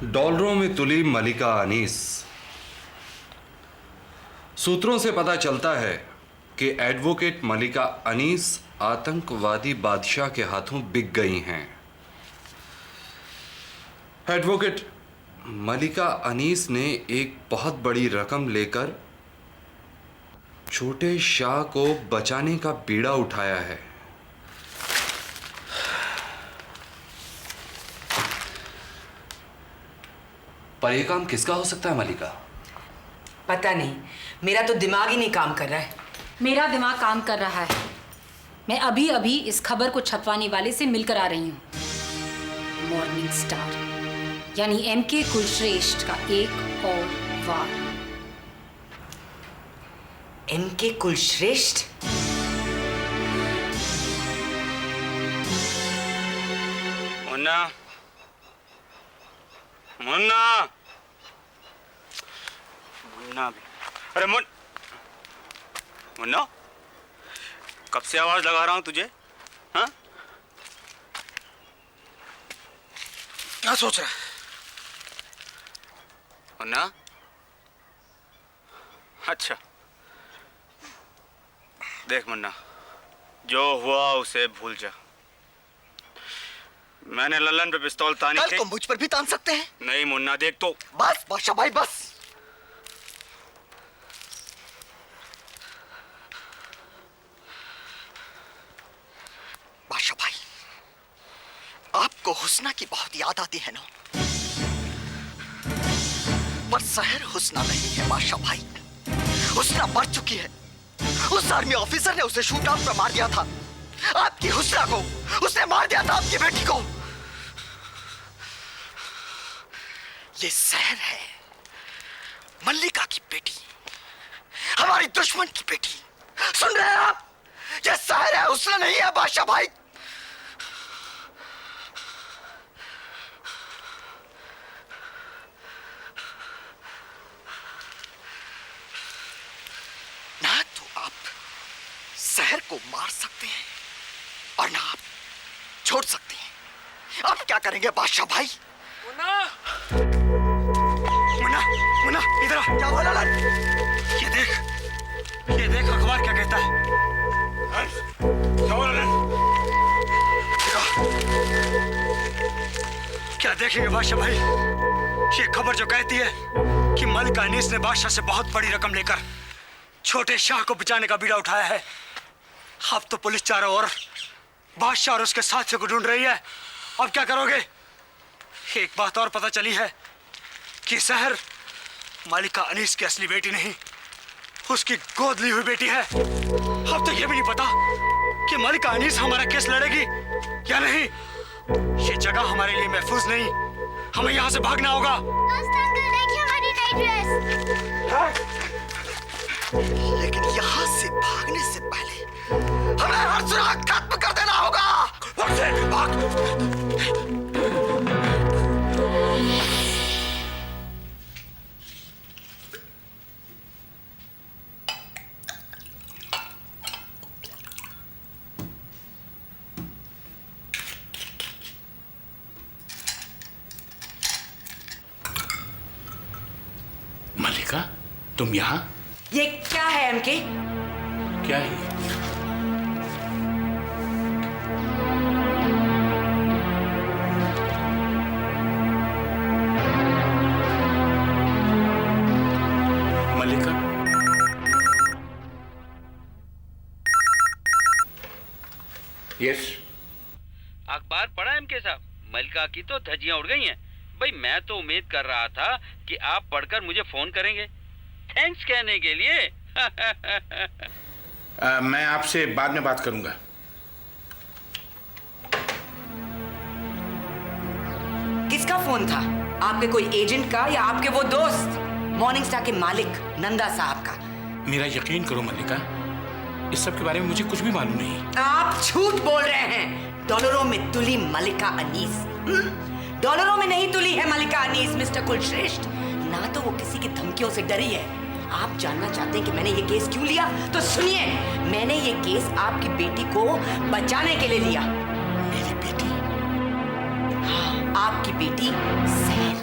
डॉलरों में तुली मलिका अनीस। सूत्रों से पता चलता है कि एडवोकेट मलिका अनीस आतंकवादी बादशाह के हाथों बिक गई हैं। एडवोकेट मलिका अनीस ने एक बहुत बड़ी रकम लेकर छोटे शाह को बचाने का बीड़ा उठाया है। पर यह काम किसका हो सकता है मलिका? पता नहीं, मेरा तो दिमाग ही नहीं काम कर रहा है। मेरा दिमाग काम कर रहा है। मैं अभी अभी इस खबर को छपवाने वाले से मिलकर आ रही हूँ। मॉर्निंग स्टार यानी एमके कुलश्रेष्ठ का एक और वार। एमके कुलश्रेष्ठ? मुन्ना, मुन्ना, मुन्ना भी। अरे मुन्ना, कब से आवाज लगा रहा हूं तुझे? हाँ? क्या सोच रहा है? मुन्ना? अच्छा, देख मुन्ना, जो हुआ उसे भूल जा। मैंने लल्लन पे पिस्तौल तानी कल को मुझ पर भी तान सकते हैं। नहीं मुन्ना, देख तो। बस बादशाह भाई बस। बादशाह भाई, आपको हुस्ना की बहुत याद आती है ना? पर सहर हुस्ना नहीं है बादशाह भाई। हुस्ना मर चुकी है। उस आर्मी ऑफिसर ने उसे शूट आउट पर मार दिया था। आपकी हुस्ना को उसने मार दिया था, आपकी बेटी को। ये सहर है, मल्लिका की बेटी, हमारी दुश्मन की बेटी। सुन रहे हैं आप? ये सहर है, हुस्ना नहीं है बादशाह भाई। ना तो आप सहर को मार सकते हैं और ना आप छोड़ सकते हैं। अब क्या करेंगे बादशाह भाई? मुन्ना, मुन्ना, मुन्ना, इधर आ। क्या हुआ ललन? ये देख अखबार क्या कहता है। क्या हुआ ललन? क्या देखेंगे बादशाह भाई? ये खबर जो कहती है कि मलिका अनीस ने बादशाह से बहुत बड़ी रकम लेकर छोटे शाह को बचाने का बीड़ा उठाया है। अब तो पुलिस चारों ओर बादशाह और उसके साथियों को ढूंढ रही है। अब क्या करोगे? एक बात और पता चली है कि सहर मलिका अनीस की असली बेटी नहीं, उसकी गोद ली हुई बेटी है। अब तो यह भी नहीं पता कि मलिका अनीस हमारा केस लड़ेगी या नहीं। ये जगह हमारे लिए महफूज नहीं, हमें यहाँ से भागना होगा। लेकिन यहाँ से भागने से पहले हमें हर सुराग खत्म कर देना होगा। भाग। मलिका, तुम यहाँ? ये क्या है एमके? क्या है ये? मलिका, यस। अखबार पढ़ा एमके साहब? मलिका की तो धज्जियां उड़ गई हैं। भाई मैं तो उम्मीद कर रहा था कि आप पढ़कर मुझे फोन करेंगे थैंक्स कहने के लिए। मैं आपसे बाद में बात करूंगा। किसका फोन था? आपके कोई एजेंट का या आपके वो दोस्त मॉर्निंग स्टार के मालिक नंदा साहब का? मेरा यकीन करो मल्लिका, इस सब के बारे में मुझे कुछ भी मालूम नहीं। आप झूठ बोल रहे हैं। डॉलरों में तुली मलिका अनीस। डॉलरों में नहीं तुली है मलिका अनीस मिस्टर कुलश्रेष्ठ। ना तो वो किसी की धमकियों से डरी है। आप जानना चाहते हैं कि मैंने ये केस क्यों लिया? तो सुनिए, मैंने ये केस आपकी बेटी को बचाने के लिए लिया। मेरी बेटी? हाँ, आपकी बेटी सहर।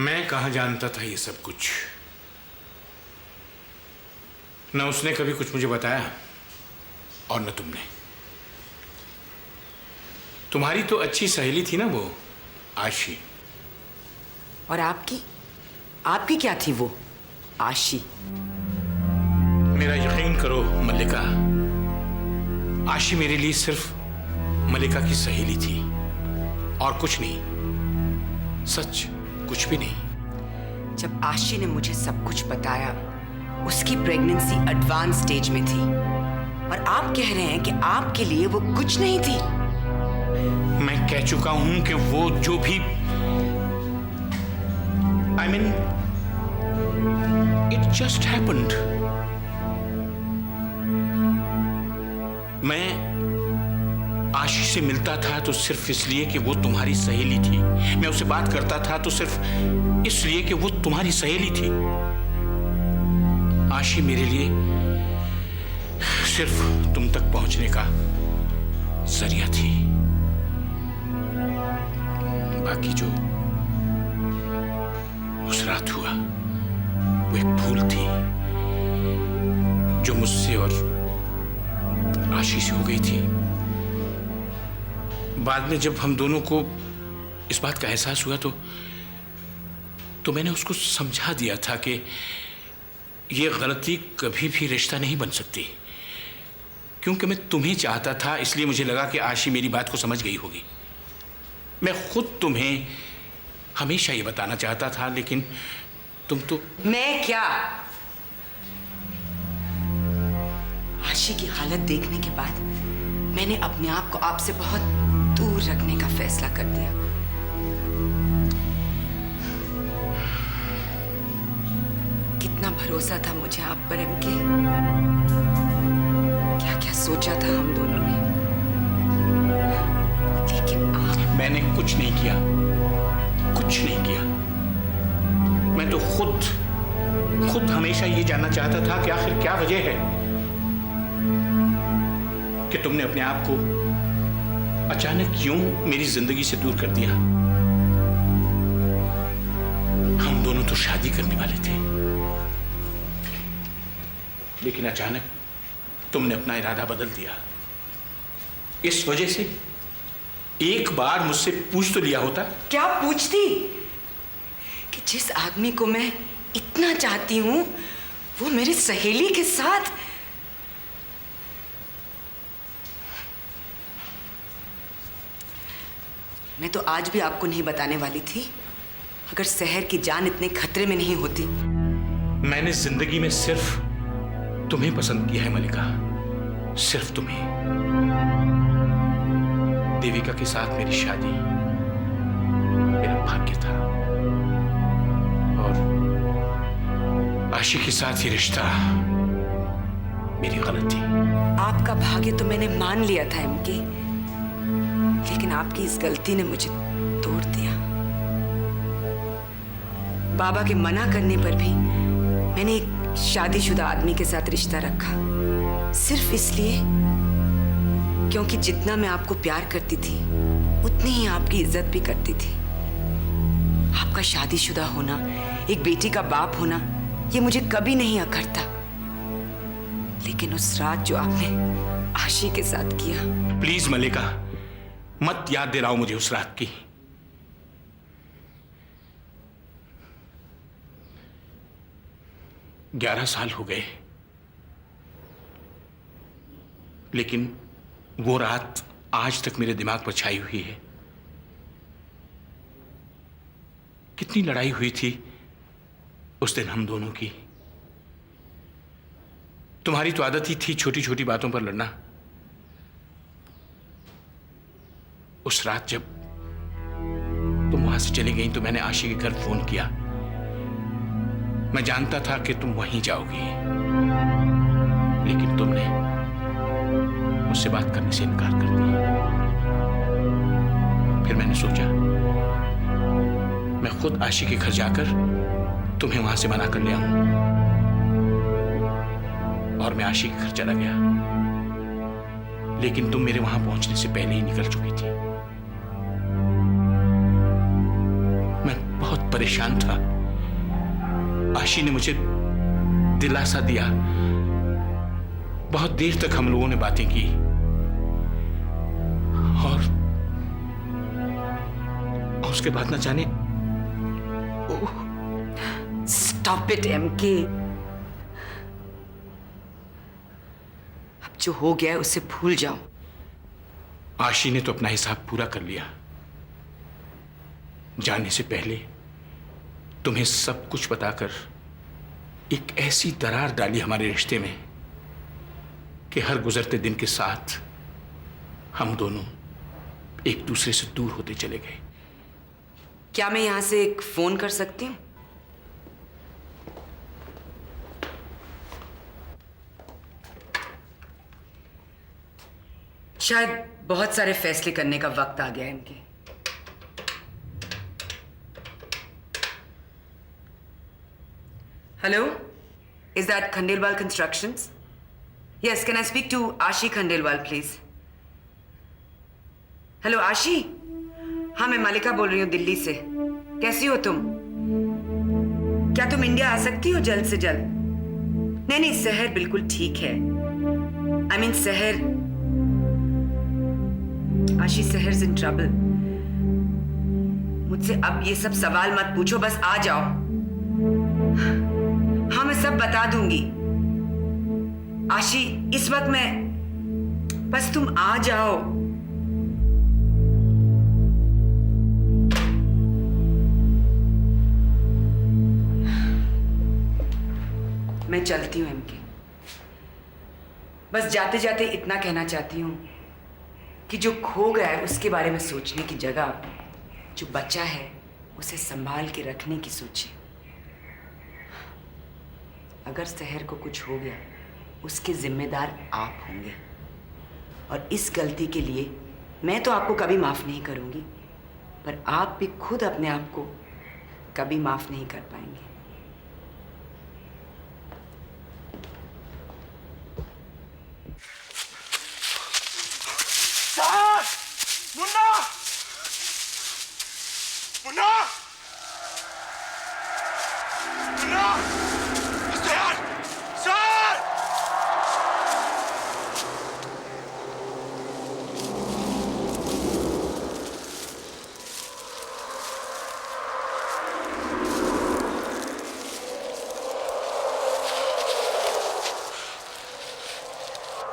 मैं कहाँ जानता था ये सब कुछ। न उसने कभी कुछ मुझे बताया और न तुमने। तुम्हारी तो अच्छी सहेली थी ना वो आशी। और आपकी क्या थी वो आशी? मेरा यकीन करो मल्लिका, आशी मेरे लिए सिर्फ मल्लिका की सहेली थी और कुछ नहीं, सच कुछ भी नहीं। जब आशी ने मुझे सब कुछ बताया, उसकी प्रेगनेंसी एडवांस स्टेज में थी और आप कह रहे हैं कि आपके लिए वो कुछ नहीं थी। मैं कह चुका हूं कि वो जो भी I mean, it just happened. मैं आशी से मिलता था तो सिर्फ इसलिए कि वो तुम्हारी सहेली थी। मैं उससे बात करता था तो सिर्फ इसलिए कि वो तुम्हारी सहेली थी। आशी मेरे लिए सिर्फ तुम तक पहुंचने का जरिया थी। बाकी जो उस रात हुआ वो एक भूल थी जो मुझसे और आशी से हो गई थी। बाद में जब हम दोनों को इस बात का एहसास हुआ तो मैंने उसको समझा दिया था कि ये गलती कभी भी रिश्ता नहीं बन सकती। क्योंकि मैं तुम्हें चाहता था, इसलिए मुझे लगा कि आशी मेरी बात को समझ गई होगी। मैं खुद तुम्हें हमेशा ये बताना चाहता था, लेकिन तुम तो। मैं क्या? आशी की हालत देखने के बाद मैंने अपने आप को आपसे बहुत दूर रखने का फैसला कर दिया। कितना भरोसा था मुझे आप पर एमके। क्या क्या सोचा था हम दोनों ने, लेकिन आप। मैंने कुछ नहीं किया, कुछ नहीं किया। मैं तो खुद हमेशा ये जानना चाहता था कि आखिर क्या वजह है कि तुमने अपने आप को अचानक क्यों मेरी जिंदगी से दूर कर दिया। हम दोनों तो शादी करने वाले थे, लेकिन अचानक तुमने अपना इरादा बदल दिया। इस वजह से एक बार मुझसे पूछ तो लिया होता। क्या पूछती कि जिस आदमी को मैं इतना चाहती हूं वो मेरी सहेली के साथ। मैं तो आज भी आपको नहीं बताने वाली थी, अगर शहर की जान इतने खतरे में नहीं होती। मैंने जिंदगी में सिर्फ तुम्हें पसंद किया है मल्लिका, सिर्फ तुम्हें। देविका के साथ मेरी शादी मेरा भाग्य था और आशी के साथ ये रिश्ता मेरी गलती। आपका भाग्य तो मैंने मान लिया था एमके, लेकिन आपकी इस गलती ने मुझे तोड़ दिया। बाबा के मना करने पर भी मैंने एक शादीशुदा आदमी के साथ रिश्ता रखा, सिर्फ इसलिए क्योंकि जितना मैं आपको प्यार करती थी उतनी ही आपकी इज्जत भी करती थी। आपका शादीशुदा होना, एक बेटी का बाप होना, ये मुझे कभी नहीं अखरता। लेकिन उस रात जो आपने आशी के साथ किया। प्लीज मल्लिका, मत याद दिलाओ मुझे उस रात की। 11 साल हो गए, लेकिन वो रात आज तक मेरे दिमाग पर छाई हुई है। कितनी लड़ाई हुई थी उस दिन हम दोनों की। तुम्हारी तो आदत ही थी छोटी छोटी बातों पर लड़ना। उस रात जब तुम वहां से चली गई तो मैंने आशी के घर फोन किया। मैं जानता था कि तुम वहीं जाओगी, लेकिन तुमने मुझसे बात करने से इनकार कर दिया। फिर मैंने सोचा मैं खुद आशी के घर जाकर तुम्हें वहां से मना कर ले आऊं, और मैं आशी के घर चला गया। लेकिन तुम मेरे वहां पहुंचने से पहले ही निकल चुकी थी। मैं बहुत परेशान था, आशी ने मुझे दिलासा दिया। बहुत देर तक हम लोगों ने बातें की और उसके बाद न जाने। Stop it MK. अब जो हो गया है उसे भूल जाओ। आशी ने तो अपना हिसाब पूरा कर लिया। जाने से पहले तुम्हें सब कुछ बताकर एक ऐसी दरार डाली हमारे रिश्ते में कि हर गुजरते दिन के साथ हम दोनों एक दूसरे से दूर होते चले गए। क्या मैं यहां से एक फोन कर सकती हूँ? शायद बहुत सारे फैसले करने का वक्त आ गया है इनके। Hello, is that Khandelwal constructions? Yes, can I speak to Ashi Khandelwal please? Hello आशी, हाँ मैं मालिका बोल रही हूँ दिल्ली से। कैसी हो तुम? क्या तुम इंडिया आ सकती हो जल्द से जल्द? नहीं नहीं, शहर बिल्कुल ठीक है। आई मीन शहर, आशी शहर इन ट्रबल। मुझसे अब ये सब सवाल मत पूछो, बस आ जाओ। हाँ मैं सब बता दूंगी। आशी इस वक्त मैं, बस तुम आ जाओ। मैं चलती हूँ एमके। बस जाते जाते इतना कहना चाहती हूँ कि जो खो गया है उसके बारे में सोचने की जगह जो बचा है उसे संभाल के रखने की सोचे। अगर शहर को कुछ हो गया उसके जिम्मेदार आप होंगे, और इस गलती के लिए मैं तो आपको कभी माफ नहीं करूंगी, पर आप भी खुद अपने आप को कभी माफ नहीं कर पाएंगे। मुन्ना! मुन्ना! मुन्ना! सर! सर!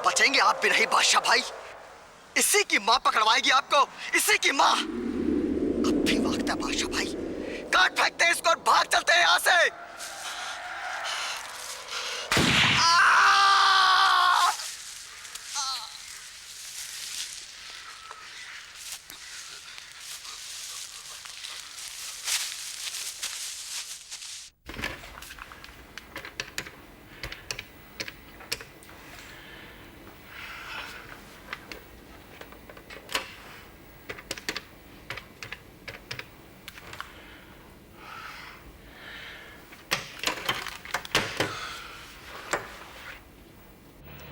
बचेंगे आप भी नहीं बादशाह भाई। इसी की मां पकड़वाएगी आपको, इसी की मां। अब भी वक्त है बादशाह भाई, काट फेंकते हैं इसको और भाग चलते हैं यहां से।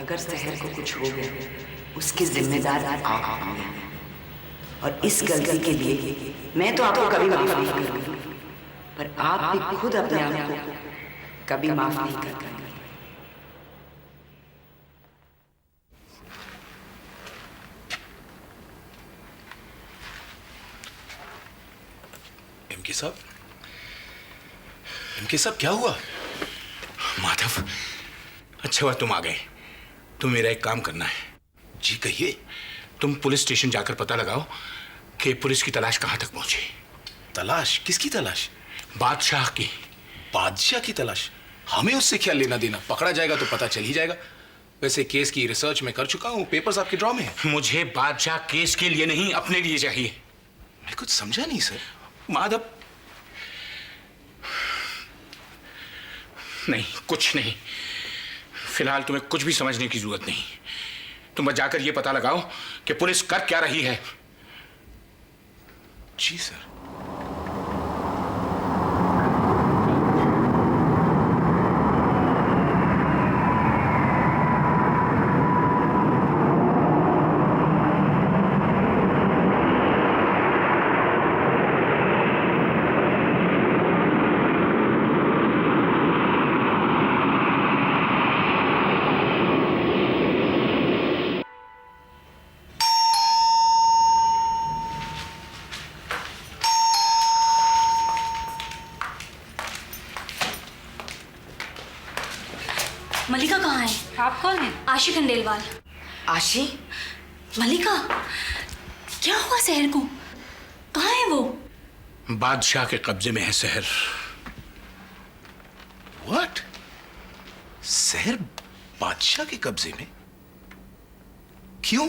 अगर शहर को कुछ हो गया उसके जिम्मेदार आप होंगे, और इस गलती के लिए मैं तो आपको कभी माफ नहीं करूंगी, पर आप भी खुद अपने आप को कभी माफ नहीं कर पाएंगे। एमके साहब क्या हुआ? माधव, अच्छा हुआ तुम आ गए। तुम्हें मेरा एक काम करना है। जी कहिए। तुम पुलिस स्टेशन जाकर पता लगाओ कि पुलिस की तलाश कहां तक पहुंची। तलाश? किसकी तलाश? बादशाह की। बादशाह की तलाश? हमें उससे क्या लेना देना? पकड़ा जाएगा तो पता चल ही जाएगा। वैसे केस की रिसर्च मैं कर चुका हूं, पेपर्स आपके ड्रॉ में हैं। मुझे बादशाह केस के लिए नहीं, अपने लिए चाहिए। मैं कुछ समझा नहीं सर। माधव, नहीं, कुछ नहीं। फिलहाल तुम्हें कुछ भी समझने की जरूरत नहीं। तुम बस जाकर यह पता लगाओ कि पुलिस कर क्या रही है। जी सर। मलिका कहाँ है? आप कौन हैं? आशी खंडेलवाल। आशी, मलिका, क्या हुआ शहर को? कहाँ है वो? बादशाह के कब्जे में है शहर। व्हाट? शहर बादशाह के कब्जे में? क्यों?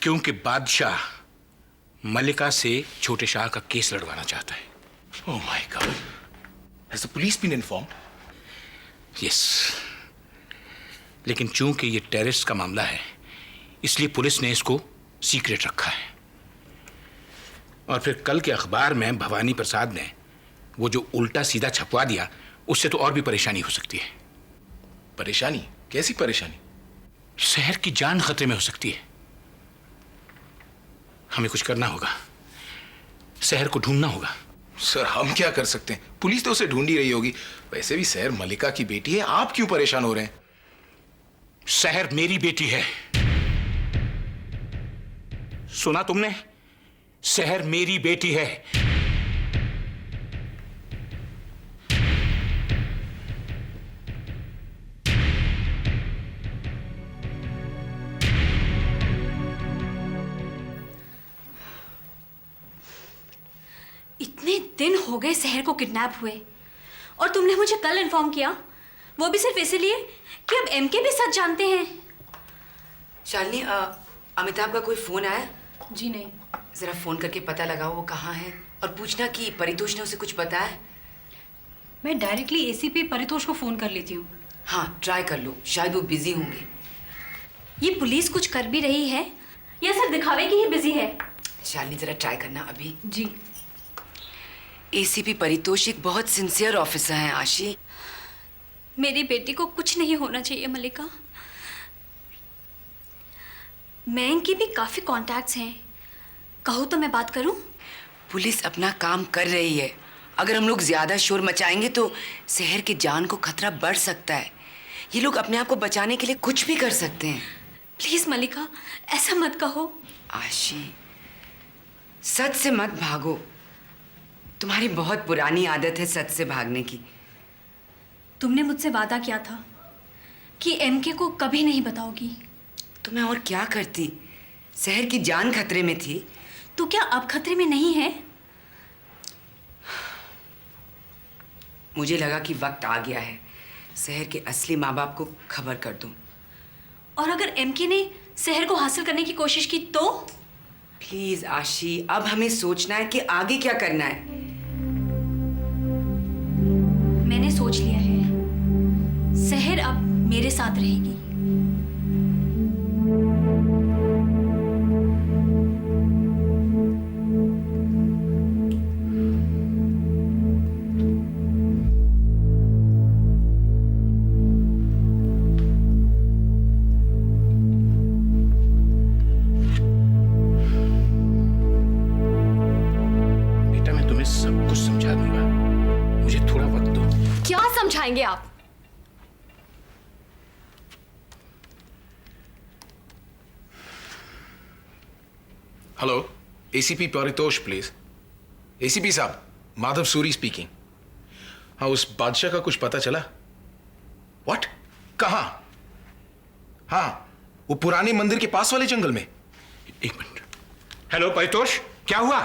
क्योंकि बादशाह मलिका से छोटे शाह का केस लड़वाना चाहता है। Oh my God. Has the police been informed? Yes, लेकिन चूंकि ये टेररिस्ट का मामला है इसलिए पुलिस ने इसको सीक्रेट रखा है। और फिर कल के अखबार में भवानी प्रसाद ने वो जो उल्टा सीधा छपवा दिया, उससे तो और भी परेशानी हो सकती है। परेशानी? कैसी परेशानी? शहर की जान खतरे में हो सकती है। हमें कुछ करना होगा, शहर को ढूंढना होगा। सर, हम क्या कर सकते हैं? पुलिस तो उसे ढूंढ ही रही होगी। वैसे भी शहर मलिका की बेटी है, आप क्यों परेशान हो रहे हैं? शहर मेरी बेटी है। सुना तुमने? शहर मेरी बेटी है। इतने दिन हो गए शहर को किडनैप हुए और तुमने मुझे कल इन्फॉर्म किया, वो भी सिर्फ इसलिए कि अब एमके भी सच जानते हैं। शालिनी, अमिताभ का कोई फोन आया? जी नहीं। जरा फोन करके पता लगाओ वो कहाँ है और पूछना कि परितोष ने उसे कुछ बताया। मैं डायरेक्टली एसीपी परितोष को फोन कर लेती हूँ। हाँ, ट्राई कर लो, शायद वो बिजी होंगे। ये पुलिस कुछ कर भी रही है या सिर्फ दिखावे की ही बिजी है? शालिनी, जरा ट्राई करना अभी। जी। एसीपी परितोष एक बहुत सिंसियर ऑफिसर हैं आशी। मेरी बेटी को कुछ नहीं होना चाहिए मलिका। मैं की भी काफी कॉन्टैक्ट्स हैं, कहो तो मैं बात करूं? पुलिस अपना काम कर रही है। अगर हम लोग ज्यादा शोर मचाएंगे तो शहर की जान को खतरा बढ़ सकता है। ये लोग अपने आप को बचाने के लिए कुछ भी कर सकते हैं। प्लीज मलिका, ऐसा मत कहो। आशी, सच से मत भागो। तुम्हारी बहुत पुरानी आदत है सच से भागने की। तुमने मुझसे वादा किया था कि एमके को कभी नहीं बताओगी। तो मैं और क्या करती? शहर की जान खतरे में थी। तो क्या अब खतरे में नहीं है? मुझे लगा कि वक्त आ गया है शहर के असली माँ बाप को खबर कर दूं। और अगर एमके ने शहर को हासिल करने की कोशिश की तो? प्लीज आशी, अब हमें सोचना है कि आगे क्या करना है। मैंने सोच लिया है, शहर अब मेरे साथ रहेगी। बेटा, मैं तुम्हें सब कुछ समझा दूंगा, मुझे थोड़ा वक्त दो। क्या समझाएंगे आप? Hello, ACP Paritosh please. ACP साहब, माधव सूरी स्पीकिंग। हाँ, उस बादशाह का कुछ पता चला? व्हाट? कहाँ? हाँ, वो पुराने मंदिर के पास वाले जंगल में। एक मिनट। हेलो परितोष, क्या हुआ?